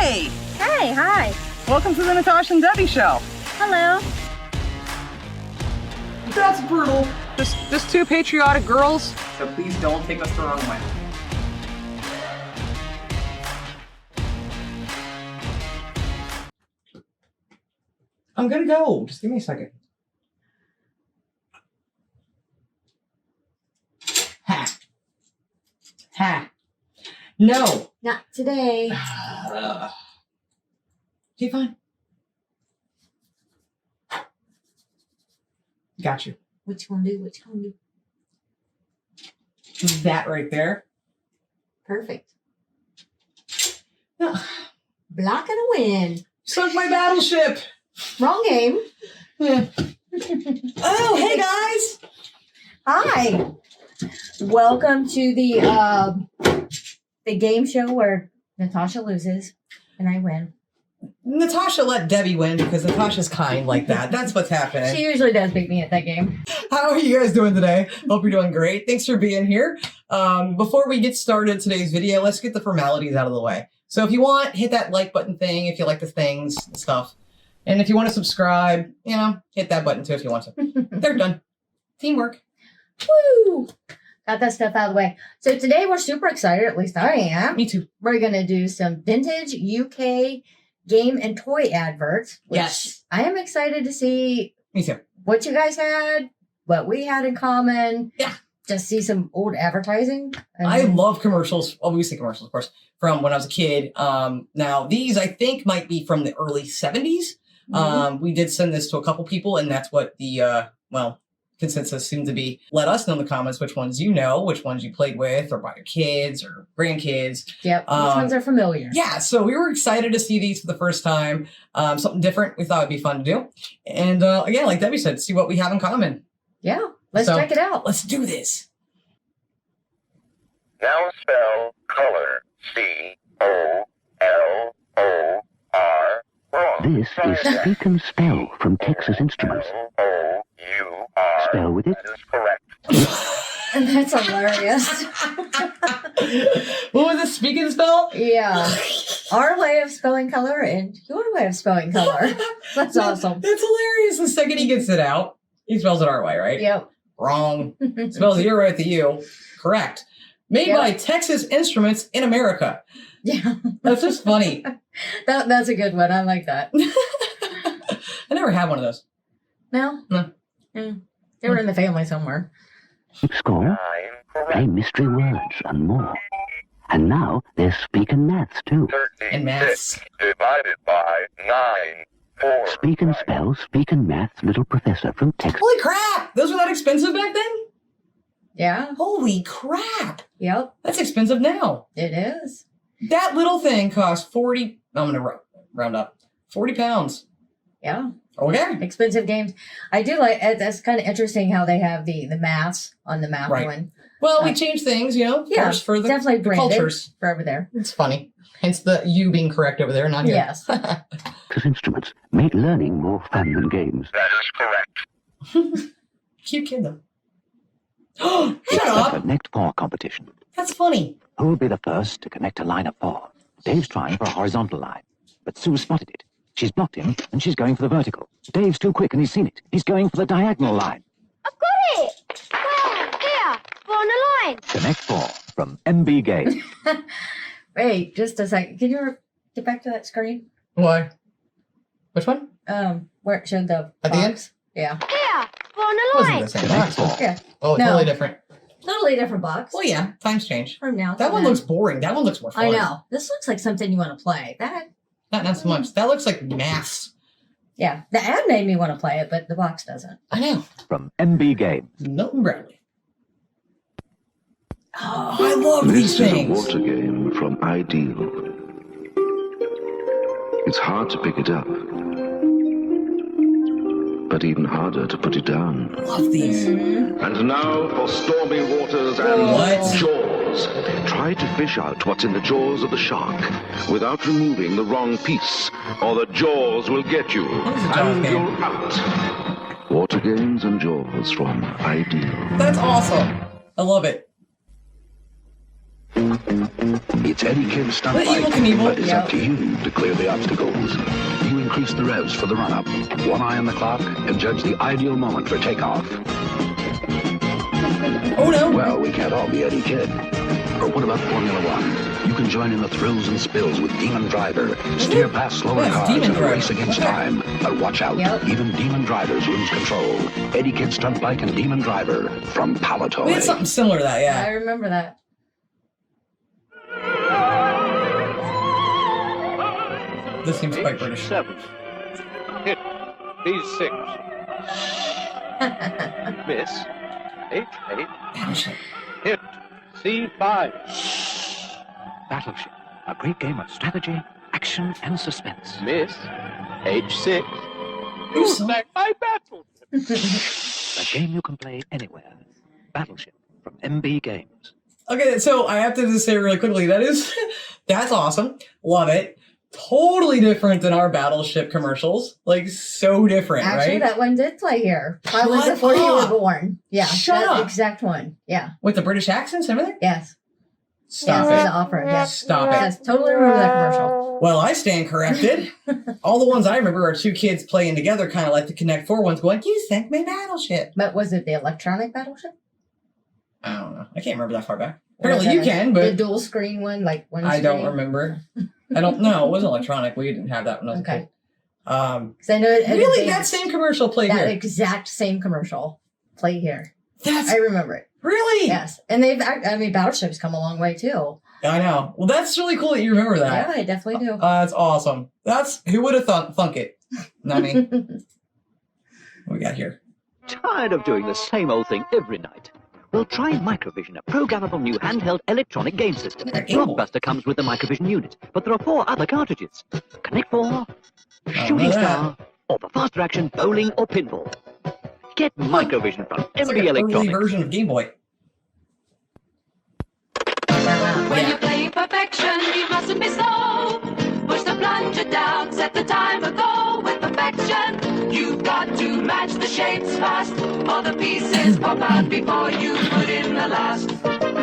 Hey! Hey, hi. Welcome to the Natasha and Debbie show. Hello. That's brutal. Just two patriotic girls. So please don't take us the wrong way. I'm gonna go. Just give me a second. Ha. Ha. No. Not today. Okay, fine. Got you. What you gonna do? What you gonna do? That right there. Perfect. No. Block and a win. Sunk my battleship. Wrong game. Yeah. Oh, hey guys. Hi. Welcome to the game show where Natasha loses and I win. Natasha let Debbie win because Natasha's kind like that. That's what's happening. She usually does beat me at that game. How are you guys doing today? Hope you're doing great. Thanks for being here. Before we get started today's video, let's get the formalities out of the way. So if you want, hit that like button thing if you like the things and stuff. And if you want to subscribe, hit that button too if you want to. They're done. Teamwork. Woo! Got that stuff out of the way. So today we're super excited, at least I am. Me too. We're going to do some vintage UK game and toy adverts. Which Yes. I am excited to see Me too. what you guys had, what we had in common. Yeah. Just see some old advertising. I love commercials. Obviously commercials, of course, from when I was a kid. Now, these, I think, might be from the early 70s. We did send this to a couple people, and that's what the, consensus seemed to be. Let us know in the comments which ones you know, which ones you played with, or by your kids or grandkids. Yep, which ones are familiar. Yeah, so we were excited to see these for the first time. Something different we thought would be fun to do. And again, like Debbie said, see what we have in common. Yeah, let's check it out. Let's do this. Now spell color. C-O-L-O-R. Wrong. This is Speak and Spell from Texas Instruments. L-O-U-R. Spell with it. That is correct. And that's hilarious. What was the speaking spell? Yeah. Our way of spelling color and your way of spelling color. That's awesome. That's hilarious. The second he gets it out, he spells it our way, right? Yep. Wrong. Spells your way with the U. Correct. Made by Texas Instruments in America. Yeah. That's just funny. That's a good one. I like that. I never had one of those. No? No. They were in the family somewhere. Keep score, 9 correct. play mystery words and more. And now there's Speak and Maths too. 36 And maths. divided by 9. 4. Speak and Spell, Speak and Maths, Little Professor from Texas. Holy crap! Those were that expensive back then? Yeah. Holy crap! Yep. That's expensive now. It is. That little thing cost 40, I'm going to round up, 40 pounds. Yeah. Okay. Expensive games. I do like it. That's kind of interesting how they have the maths on the math one. Well, we changed things, of course, for the definitely branded cultures. for over there. It's funny. Hence the you being correct over there, not here. Yes. Texas Instruments make learning more fun than games. That is correct. Cute kid, though. Shut up! The Connect 4 competition. That's funny. Who will be the first to connect a line of 4? Dave's trying for a horizontal line, but Sue spotted it. She's blocked him, and she's going for the vertical. Dave's too quick, and he's seen it. He's going for the diagonal line. I've got it! Where? Here, on the line. Connect 4 from MB Game. Wait, just a second. Can you get back to that screen? Why? Which one? Where it showed the At the end? box. Yeah. Here, on the Wasn't line. the same Connect box. 4. Yeah. Oh, No. totally different. Totally different box. Well, yeah, times change. From now to That one then. looks boring. That one looks more fun. I know. This looks like something you want to play. That. Not so much. That looks like maths. Yeah. The ad made me want to play it, but the box doesn't. I know. From MB Game. Milton Bradley. Oh, I love these This is a things. water game from Ideal. It's hard to pick it up, but even harder to put it down. Love these. And now for stormy waters and What? jaws. Try to fish out what's in the jaws of the shark without removing the wrong piece, or the jaws will get you. What is a jaws And game? you're out. Water games and jaws from Ideal. That's awesome. I love it. It's Eddie Kidd's stunt What evil bike, Knievel? but it's up to you to clear the obstacles. You increase the revs for the run-up, one eye on the clock, and judge the ideal moment for takeoff. Oh no! Well, we can't all be Eddie Kidd. Or what about Formula One? You can join in the thrills and spills with Demon Driver. Steer past slower Yes, cars Demon and Driver. race against Okay. time. But watch out, even Demon Drivers lose control. Eddie Kidd Stunt Bike and Demon Driver from Palatoy. We had something similar to that, I yeah. remember that. This seems quite British. H7. Hit. B6. Miss. H8. Battleship. Hit. C5. Battleship, a great game of strategy, action, and suspense. Miss. H6. You saw- Like my battle. A game you can play anywhere. Battleship from MB Games. Okay, so I have to just say really quickly, that's awesome. Love it. Totally different than our Battleship commercials. Like, so different, Actually, right? that one did play here. Probably Shut before you were up. born. Yeah, Shut that up. exact one. Yeah. With the British accents and everything? Yes. Stop yes, it. the opera. Yes. Stop it. Yes, totally remember that commercial. Well, I stand corrected. All the ones I remember are two kids playing together, kind of like the Connect 4 ones, going, "You sank my battleship." But was it the electronic battleship? I don't know. I can't remember that far back. Or was Apparently you it can, the but dual screen one, like one I screen? don't remember. I don't know. It wasn't electronic. We didn't have that when I was a Okay. kid. Because I know it. Really? That same commercial played that here? exact same commercial played here. That's I remember it. really? Yes, and Battleship's come a long way too. I know. Well, that's really cool that you remember that. Yeah, I definitely do. That's awesome. Who would have thunk it? Not me. What we got here? Tired of doing the same old thing every night? Well, try Microvision, a programmable new handheld electronic game system. A Game Boy. Blockbuster comes with the Microvision unit, but there are 4 other cartridges. Connect 4, know Shooting that. Star, or for faster action, bowling or pinball. Get Microvision from It's MB like an early Electronics. version of Game Boy. When Yeah. you're playing perfection, you mustn't be slow. Push the plunger down, set the timer, go with perfection. You've got to match the shapes fast, or the pieces pop out before you put in the last.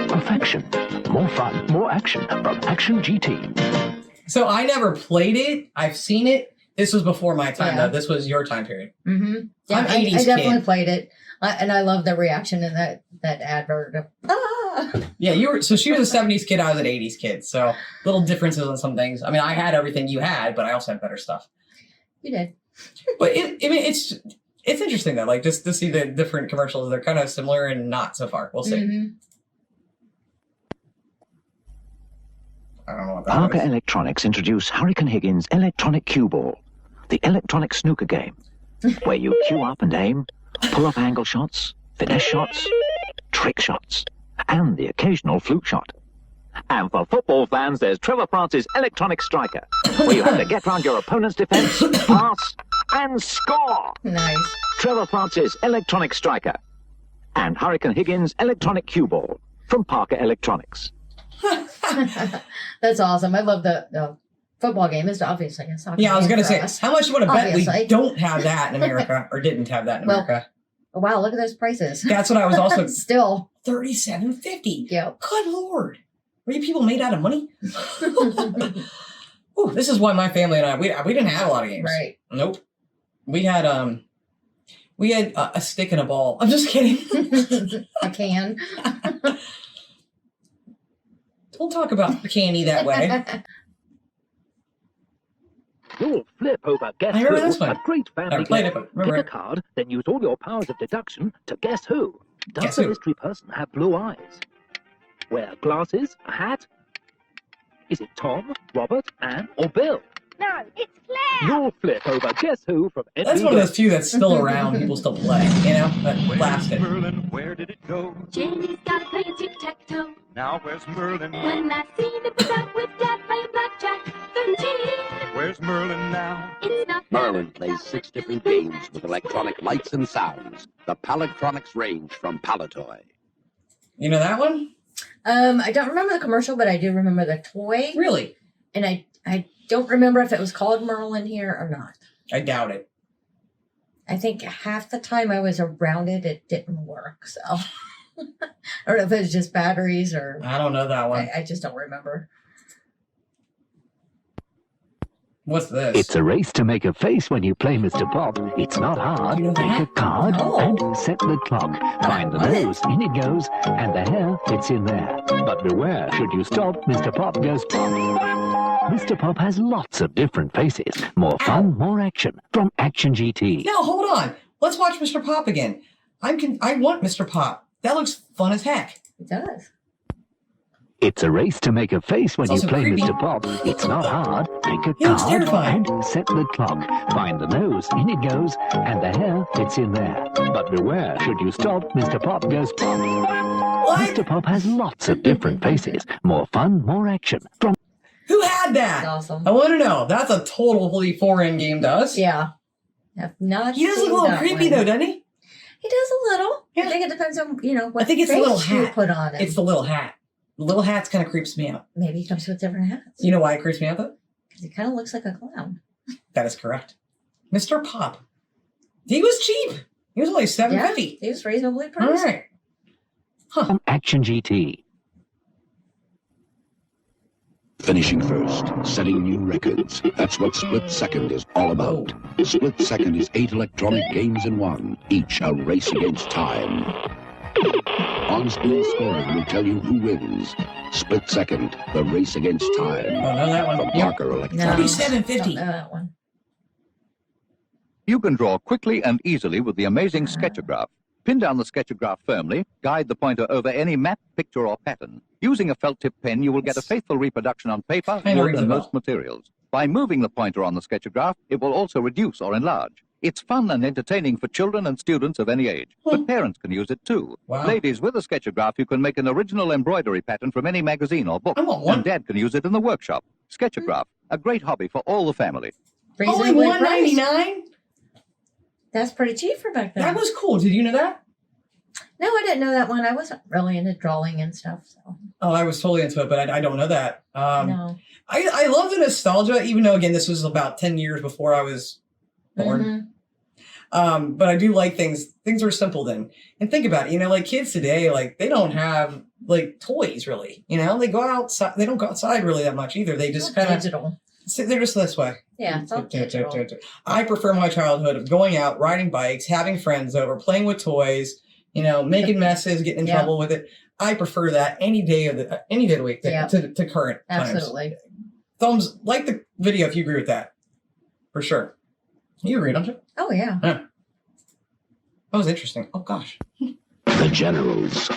Perfection. More fun, more action from Action GT. So I never played it. I've seen it. This was before my time, Yeah. though. This was your time period. Mm-hmm. Yeah, I'm I 80s definitely kid. played it, and I love the reaction in that advert. Of, Yeah, you were. So she was a 70s kid. I was an 80s kid. So little differences on some things. I mean, I had everything you had, but I also had better stuff. You did. But it's interesting though. Like just to see the different commercials. They're kind of similar and not so far. We'll see. Mm-hmm. I don't know what that Parker is. Electronics introduce Hurricane Higgins' Electronic Cue Ball, the electronic snooker game, where you cue up and aim, pull up angle shots, finesse shots, trick shots, and the occasional fluke shot. And for football fans, there's Trevor Francis' Electronic Striker, where you have to get round your opponent's defense, pass, and score. Nice. Trevor Francis' Electronic Striker, and Hurricane Higgins' Electronic Cue Ball from Parker Electronics. That's awesome. I love the football game. It's obviously a soccer Yeah, I was game gonna for say, us. how much you want to bet Obviously. we don't have that in America, or didn't have that in Well, America? Wow, look at those prices. That's what I was also Still. $37.50. Yep. Good lord, are you people made out of money? Ooh, this is why my family and I we didn't have a lot of games. Right. Nope. We had a stick and a ball. I'm just kidding. A can. Don't talk about the candy that way. You'll flip over Guess I remember Who, this one. a great family Never played game. it, but remember Pick it. a card, then use all your powers of deduction to guess who. Does Guess the who? mystery person have blue eyes? Wear glasses, a hat? Is it Tom, Robert, Anne, or Bill? No, it's Claire. You'll flip over Guess Who from MB That's one of those Games. few that's still around. People still play. You know, that lasted. Merlin, where did it go? Jenny's gotta play tic-tac-toe. Now where's Merlin? When last seen it was out with Dad playing blackjack. 13. Where's Merlin now? It's not Merlin plays 6 different games with electronic lights and sounds. The Palatronics range from Palatoy. You know that one? I don't remember the commercial, but I do remember the toy. Really? And I don't remember if it was called Merlin here or not. I doubt it. I think half the time I was around it, it didn't work. So I don't know if it was just batteries or. I don't know that one. I just don't remember. What's this? It's a race to make a face when you play Mr. Pop. It's not hard. You know Take that? a card Oh. and set the clock. Find the What? nose, in it goes, and the hair fits in there. But beware, should you stop, Mr. Pop goes pop. Mr. Pop has lots of different faces. More fun, more action. From Action GT. No, hold on. Let's watch Mr. Pop again. I want Mr. Pop. That looks fun as heck. It does. It's a race to make a face when It's you also play creepy. Mr. Pop. It's not hard. Take a Yeah, it's card terrifying. and set the clock. Find the nose, in it goes, and the hair fits in there. But beware, should you stop, Mr. Pop goes pop. What? Mr. Pop has lots of different faces. More fun, more action. From Who had that? That's awesome. I want to know. That's a totally foreign game to us. Yeah. Have not He does look seen a little that creepy one. though, doesn't he? He does a little. Yeah. I think it depends on, what I think it's the face little you hat. put on it. It's the little hat. The little hat's kind of creeps me out. Maybe he comes with different hats. You know why it creeps me out though? Because he kind of looks like a clown. That is correct. Mr. Pop. He was cheap. He was only $7.50. He was reasonably All priced. right. From Action GT. Finishing first, setting new records. That's what Split Second is all about. Split Second is 8 electronic games in one, each a race against time. On-screen scoring will tell you who wins. Split Second, the race against time. Oh, know that one. From Yep. Parker No, Electronics. $37.50. don't know that one. You can draw quickly and easily with the amazing Sketchograph. Pin down the Sketchograph firmly, guide the pointer over any map, picture, or pattern. Using a felt tip pen, you will get a faithful reproduction on paper, Kinda wood, rings and a bell. most materials. By moving the pointer on the Sketchograph, it will also reduce or enlarge. It's fun and entertaining for children and students of any age, but parents can use it too. Wow. Ladies, with a Sketchograph, you can make an original embroidery pattern from any magazine or book, I want one. and Dad can use it in the workshop. Sketchograph, a great hobby for all the family. Only Reasonably priced. $1.99? That's pretty cheap for back then. That was cool. Did you know that? No, I didn't know that one. I wasn't really into drawing and stuff. So Oh, I was totally into it, but I don't know that. no. I love the nostalgia, even though, again, this was about 10 years before I was born. Mhm. But I do like things. Things were simple then. And think about it, like kids today, like they don't have like toys really. They go outside. They don't go outside really that much either. They just It's all kind of digital. they're just this way. Yeah, it's all digital. I prefer my childhood of going out, riding bikes, having friends over, playing with toys, making messes, getting in Yeah. trouble with it. I prefer that any day of the week Yeah. to current times. Absolutely. Thumbs like the video if you agree with that. For sure. You agree, don't you? Oh yeah. That was interesting. Oh gosh. The Generals,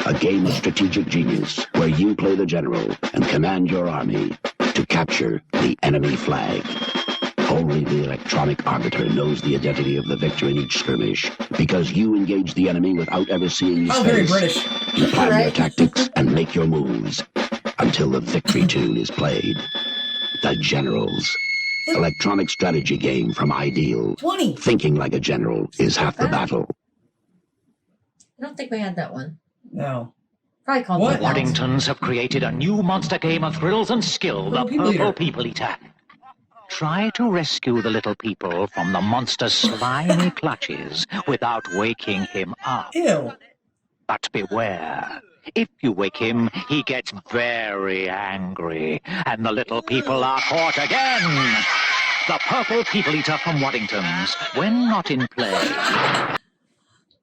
a game of strategic genius where you play the general and command your army to capture the enemy flag. Only the electronic arbiter knows the identity of the victor in each skirmish, because you engage the enemy without ever seeing his Oh, face. very British. You plan your Right. tactics and make your moves until the victory tune is played. The Generals, electronic strategy game from Ideal. 20. Thinking like a general is half the battle. I don't think we had that one. No. Probably called What? something else. Waddingtons have created a new monster game of thrills and skill, the Little People Purple Eater. People Eater. Try to rescue the little people from the monster's slimy clutches without waking him up. Ew. But beware. If you wake him, he gets very angry, and the little people are caught again. The Purple People Eater from Waddingtons, when not in play.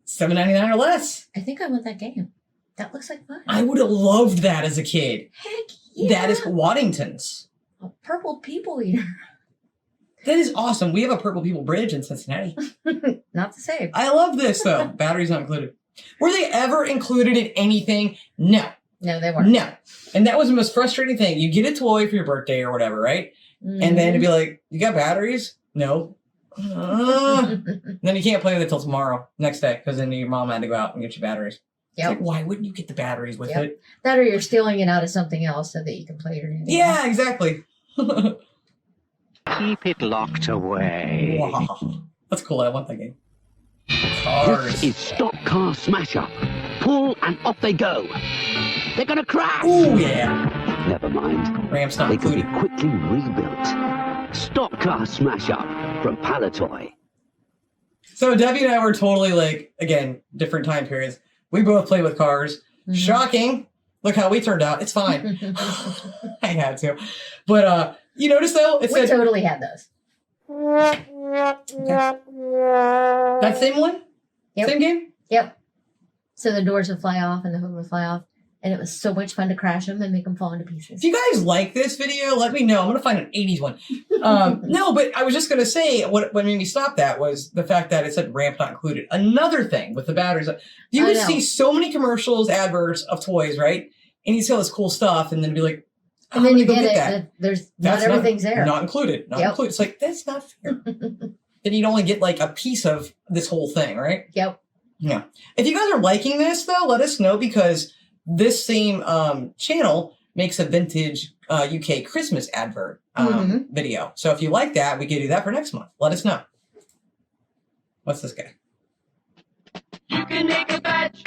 $7.99 or less. I think I want that game. That looks like fun. I would have loved that as a kid. Heck yeah. That is Waddingtons. A Purple People Eater. That is awesome. We have a Purple People Bridge in Cincinnati. Not the same. I love this though. Batteries not included. Were they ever included in anything? No. No, they weren't. No. And that was the most frustrating thing. You get a toy for your birthday or whatever, right? And then it'd be like, you got batteries? No. Then you can't play with it till tomorrow, next day, because then your mom had to go out and get you batteries. It's Yep. like, why wouldn't you get the batteries with Yep. it? That or you're stealing it out of something else so that you can play your game. Yeah, exactly. Keep it locked away. Wow. That's cool. I want that game. This Cars. is Stock Car Smash Up. Pull and off they go. They're gonna crash. Oh, yeah. Never mind. Ram's not They could be included. quickly rebuilt. Stock Car Smash Up from Palatoy. So Debbie and I were totally like, again, different time periods. We both play with cars. Mhm. Shocking. Look how we turned out. It's fine. I had to. But you notice though, it We said totally had those. that same one? Yep. Same game? Yep. So the doors would fly off and the hood would fly off. And it was so much fun to crash them and make them fall into pieces. If you guys like this video, let me know. I'm going to find an 80s one. No, but I was just going to say, what made me stop that was the fact that it said ramp not included. Another thing with the batteries, you would see so many commercials, adverts of toys, right? And you see all this cool stuff, and then be like, and then you get it. There's not everything's there. Not included. Not included. It's like, that's not fair. Then you'd only get like a piece of this whole thing, right? Yep. Yeah. If you guys are liking this, though, let us know, because this same channel makes a vintage UK Christmas advert video. So if you like that, we can do that for next month. Let us know. What's this guy? You can make a badge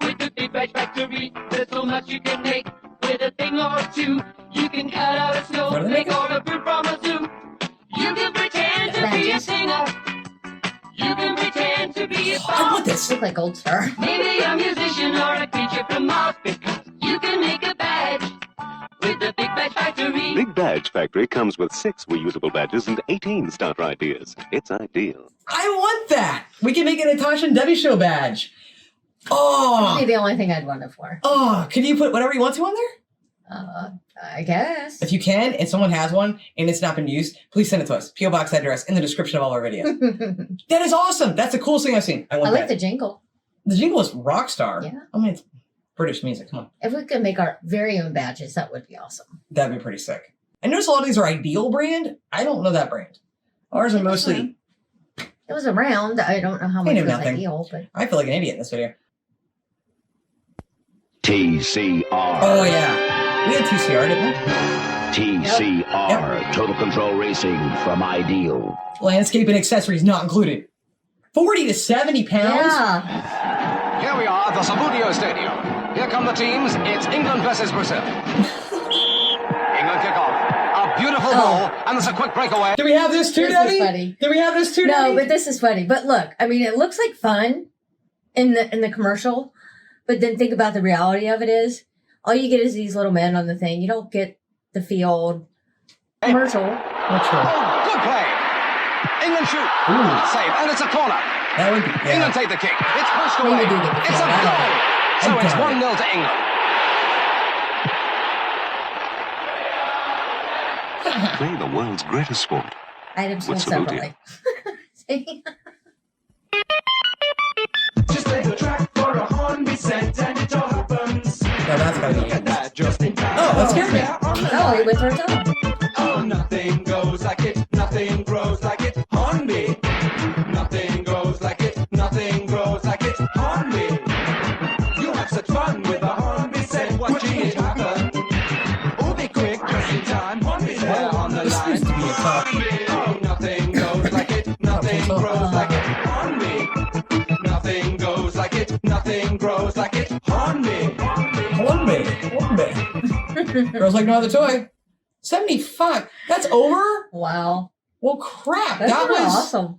with the Big Badge Factory. There's so much you can make with a thing or two. You can cut out a snow, make all the fruit from a zoo. You can pretend to be a singer. You can pretend to be a star. I want this. Look like Gold Star. Maybe a musician or a creature from Mars, because you can make a badge with the Big Badge Factory. Big Badge Factory comes with 6 reusable badges and 18 starter ideas. It's ideal. I want that. We can make a Natasha and Debbie show badge. Oh. That'd be the only thing I'd want it for. Oh, can you put whatever you want to on there? I guess. If you can, and someone has one and it's not been used, please send it to us. P.O. Box address in the description of all our videos. That is awesome. That's the coolest thing I've seen. I want like that. the jingle. The jingle is rock star. Yeah. I mean, it's British music. Come on. If we could make our very own badges, that would be awesome. That'd be pretty sick. I notice a lot of these are Ideal brand. I don't know that brand. Ours are mostly... It was around. I don't know how much knew was nothing. Ideal, but... I feel like an idiot in this video. TCR. Oh, yeah. We had TCR, didn't we? TCR. Total Control Racing from Ideal. Landscape and accessories not included. 40 to 70 pounds? Yeah. Here we are at the Sabudio Stadium. Here come the teams. It's England versus Brazil. England kick off. A beautiful goal, and there's a quick breakaway. Do we have this too, This Debbie? is funny. Do we have this too, No, Debbie? but this is funny. But look, I mean, it looks like fun in the commercial, but then think about the reality of it is, all you get is these little men on the thing. You don't get the field commercial. What's wrong? Oh, good play. England shoot. Ooh. Save, and it's a corner. That would be... Yeah. England take the kick. It's pushed Maybe away. do get the It's a field. goal. So I it's doubt 1-0 to England. Play the world's greatest sport. Items With sold Sabudio. separately. Just play the track for a horn be sent and it all happens. No, that's gotta be it. That just in time. Oh, let's hear it. Oh, he went through it all. Oh, nothing goes like it, nothing grows like it. Hornby. Nothing goes like it, nothing grows like it. Hornby. You have such fun with a hornby set, watching it happen. Oh, be quick, just in time. Hornby's there on the This line. used to be a top. Oh, nothing goes like it, nothing grows like it. Hornby. Nothing goes like it, nothing grows like it. Hornby. Hornby. Girls like no other toy. 75. That's over? Wow. Well, crap. That's that was awesome.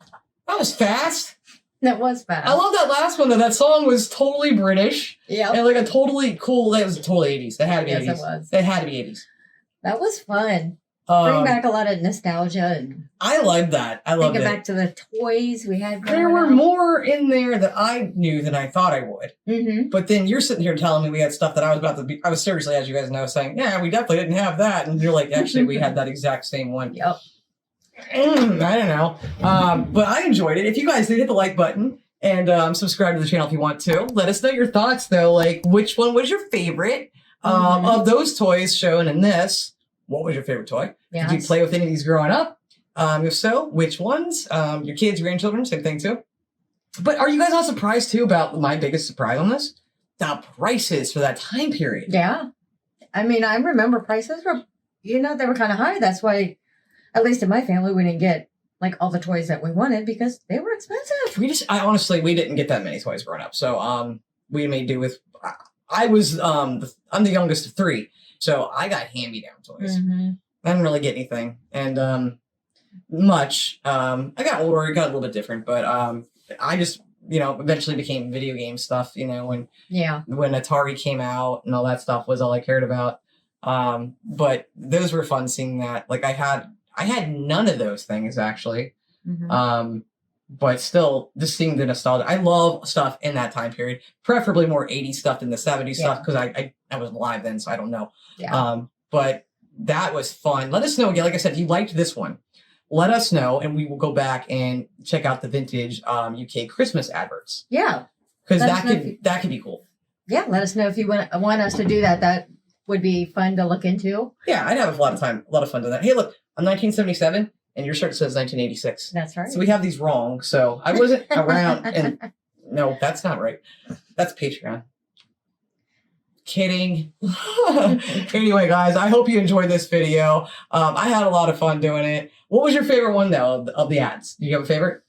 That was fast. That was fast. I love that last one though. That song was totally British. Yeah. And like a totally cool. That was totally 80s. That had to be Yes, 80s. it was. That had to be 80s. That was fun. Bring back a lot of nostalgia and I like that. I loved thinking it. back to the toys we had. There were more in there that I knew than I thought I would. Mm-hmm. But then you're sitting here telling me we had stuff that I was about to be. I was seriously, as you guys know, saying, yeah, we definitely didn't have that. And you're like, actually, we had that exact same one. Yep. I don't know. But I enjoyed it. If you guys did, hit the like button and subscribe to the channel if you want to. Let us know your thoughts, though. Like, which one was your favorite of those toys shown in this? What was your favorite toy? Yes. Did you play with any of these growing up? If so, which ones? Your kids, grandchildren, same thing too. But are you guys not surprised too about my biggest surprise on this? The prices for that time period. Yeah. I mean, I remember prices were, they were kind of high. That's why, at least in my family, we didn't get like all the toys that we wanted because they were expensive. We didn't get that many toys growing up. So we made do with. I'm the youngest of 3, so I got hand-me-down toys. Mm-hmm. I didn't really get anything, and much. I got older, it got a little bit different, but I just eventually became video game stuff, when Yeah. Atari came out and all that stuff was all I cared about. But those were fun seeing that. Like I had none of those things actually. But still just seeing the nostalgia. I love stuff in that time period, preferably more 80s stuff than the 70s stuff because I wasn't alive then, so I don't know. Yeah. But that was fun. Let us know again. Like I said, if you liked this one, let us know, and we will go back and check out the vintage UK Christmas adverts. Yeah. Because that could be cool. Yeah, let us know if you want us to do that. That would be fun to look into. Yeah, I'd have a lot of fun doing that. Hey, look, I'm 1977. And your shirt says 1986. That's right. So we have these wrong. So I wasn't around. And no, that's not right. That's Patreon. Kidding. Anyway, guys, I hope you enjoyed this video. I had a lot of fun doing it. What was your favorite one, though, of the ads? Do you have a favorite?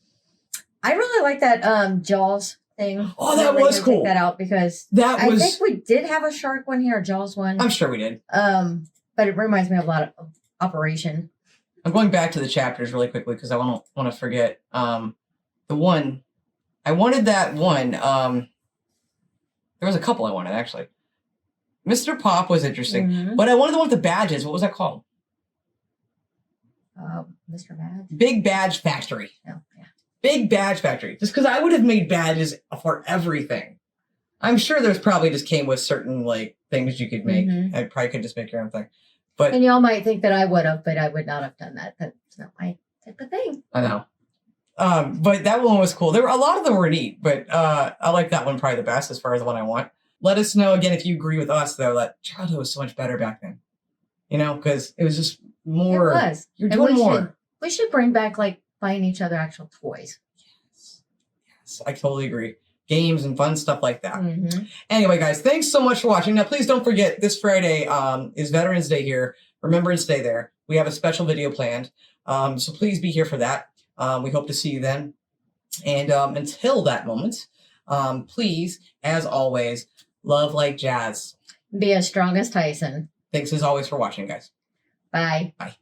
I really like that Jaws thing. Oh, that was cool. Take that out because I think we did have a shark one here, a Jaws one. I'm sure we did. But it reminds me of a lot of Operation. I'm going back to the chapters really quickly because I don't want to forget. The one, I wanted that one. There was a couple I wanted, actually. Mr. Pop was interesting, but I wanted the one with the badges. What was that called? Mr. Badge? Big Badge Factory. Oh, yeah. Big Badge Factory. Just because I would have made badges for everything. I'm sure there's probably just came with certain, things you could make. I probably could just make your own thing. But, and y'all might think that I would have, but I would not have done that. That's not my type of thing. I know. But that one was cool. A lot of them were neat, but I like that one probably the best as far as the one I want. Let us know again if you agree with us, though, that childhood was so much better back then. Because it was just more. It was. You're doing more. We should bring back buying each other actual toys. Yes, I totally agree. Games and fun stuff like that. Anyway, guys, thanks so much for watching. Now, please don't forget, this Friday is Veterans Day here. Remembrance Day there. We have a special video planned. So please be here for that. We hope to see you then. And until that moment, please, as always, love like jazz. Be as strong as Tyson. Thanks as always for watching, guys. Bye. Bye.